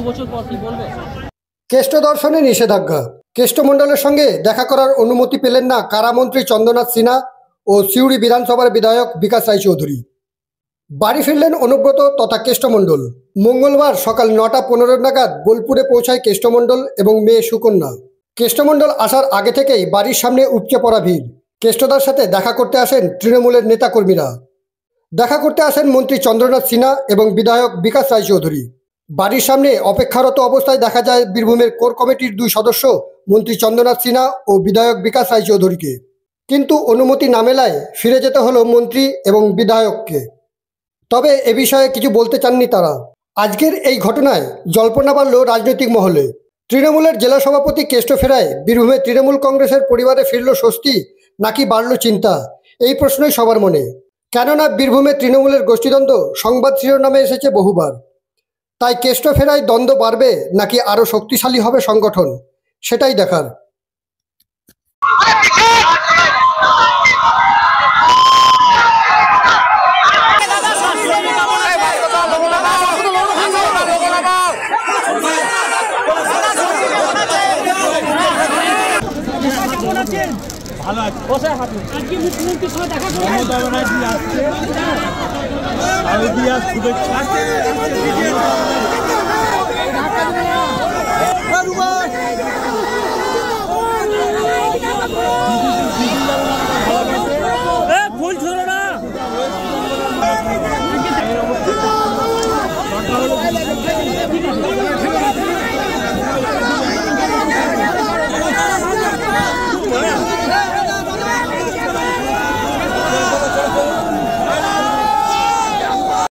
বছর পর কি বলবে? কেষ্ট দর্শনে নিষেধাজ্ঞা। কেষ্টমণ্ডলের সঙ্গে দেখা করার অনুমতি পেলেন না কারামন্ত্রী চন্দ্রনাথ সিনহা ও সিউড়ি বিধানসভার বিধায়ক বিকাশ রায়চৌধুরী। বাড়ি ফিরলেন অনুব্রত তথা কেষ্টমণ্ডল। মঙ্গলবার সকাল 9:15 নাগাদ বোলপুরে পৌঁছায় কেষ্টমণ্ডল এবং মেয়ে সুকন্যা। কেষ্টমণ্ডল আসার আগে থেকেই বাড়ির সামনে উপচে পড়া ভিড়। কেষ্টদার সাথে দেখা করতে আসেন তৃণমূলের নেতাকর্মীরা। দেখা করতে আসেন মন্ত্রী চন্দ্রনাথ সিনহা এবং বিধায়ক বিকাশ রায়চৌধুরী। বাড়ির সামনে অপেক্ষারত অবস্থায় দেখা যায় বীরভূমের কোর কমিটির 2 সদস্য মন্ত্রী চন্দ্রনাথ সিনহা ও বিধায়ক বিকাশ রায়চৌধুরীকে। কিন্তু অনুমতি না মেলায় ফিরে যেতে হলো মন্ত্রী এবং বিধায়ককে। তবে এ বিষয়ে কিছু বলতে চাননি তারা। আজকের এই ঘটনায় জল্পনা বাড়ল রাজনৈতিক মহলে। তৃণমূলের জেলা সভাপতি কেষ্ট ফেরায় বীরভূমে তৃণমূল কংগ্রেসের পরিবারে ফিরল স্বস্তি নাকি বাড়ল চিন্তা, এই প্রশ্নই সবার মনে। কেননা বীরভূমে তৃণমূলের গোষ্ঠীদ্বন্দ্ব সংবাদ শিরোনামে এসেছে বহুবার। তাই কেষ্ট ফেরায় দ্বন্দ্ব বাড়বে নাকি আরও শক্তিশালী হবে সংগঠন, সেটাই দেখার। ভালো আছে। আজকে মুখ্যমন্ত্রীর সঙ্গে দেখা করবেন?